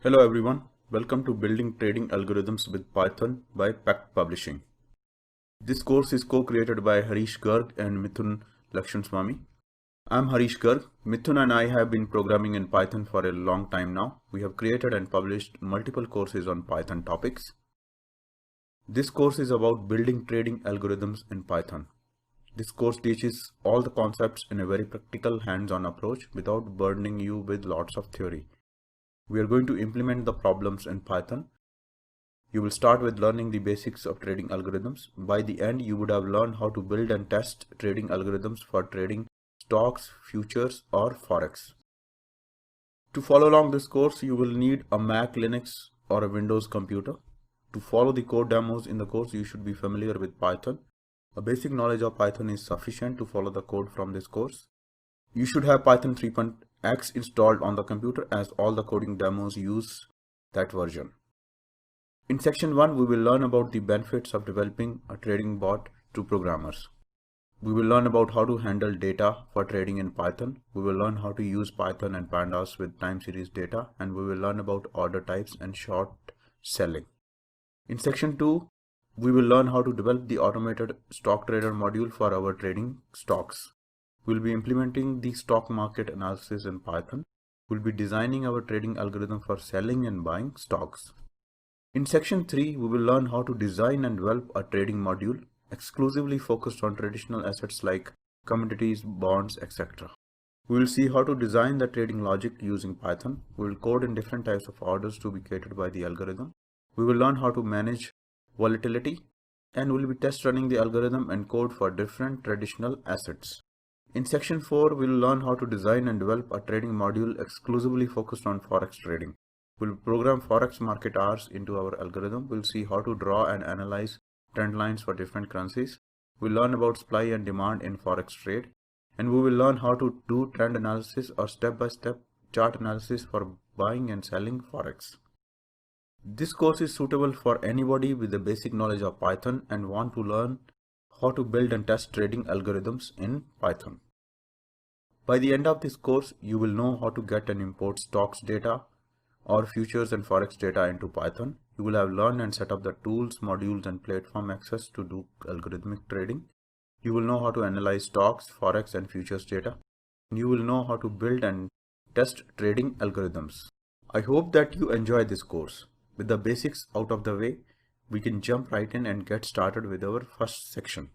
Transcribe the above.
Hello everyone, welcome to Building Trading Algorithms with Python by Pact Publishing. This course is co-created by Harish Garg and Mithun Lakshanswamy. I'm Harish Garg. Mithun and I have been programming in Python for a long time now. We have created and published multiple courses on Python topics. This course is about building trading algorithms in Python. This course teaches all the concepts in a very practical hands-on approach without burdening you with lots of theory. We are going to implement the problems in Python. You will start with learning the basics of trading algorithms. By the end, you would have learned how to build and test trading algorithms for trading stocks, futures, or Forex. To follow along this course, you will need a Mac, Linux, or a Windows computer. To follow the code demos in the course, you should be familiar with Python. A basic knowledge of Python is sufficient to follow the code from this course. You should have Python 3.x installed on the computer, as all the coding demos use that version. In section 1, we will learn about the benefits of developing a trading bot to programmers. We will learn about how to handle data for trading in Python. We will learn how to use Python and pandas with time series data, and we will learn about order types and short selling. In section 2, we will learn how to develop the automated stock trader module for our trading stocks. We'll be implementing the stock market analysis in Python. We'll be designing our trading algorithm for selling and buying stocks. In section 3, we will learn how to design and develop a trading module exclusively focused on traditional assets like commodities, bonds, etc. We will see how to design the trading logic using Python. We will code in different types of orders to be catered by the algorithm. We will learn how to manage volatility, and we will be test running the algorithm and code for different traditional assets. In section 4, we will learn how to design and develop a trading module exclusively focused on Forex trading. We will program Forex market hours into our algorithm. We will see how to draw and analyze trend lines for different currencies. We will learn about supply and demand in Forex trade. And we will learn how to do trend analysis or step-by-step chart analysis for buying and selling Forex. This course is suitable for anybody with a basic knowledge of Python and want to learn how to build and test trading algorithms in Python. By the end of this course, you will know how to get and import stocks data or futures and Forex data into Python. You will have learned and set up the tools, modules, and platform access to do algorithmic trading. You will know how to analyze stocks, Forex, and futures data. You will know how to build and test trading algorithms. I hope that you enjoy this course. With the basics out of the way, we can jump right in and get started with our first section.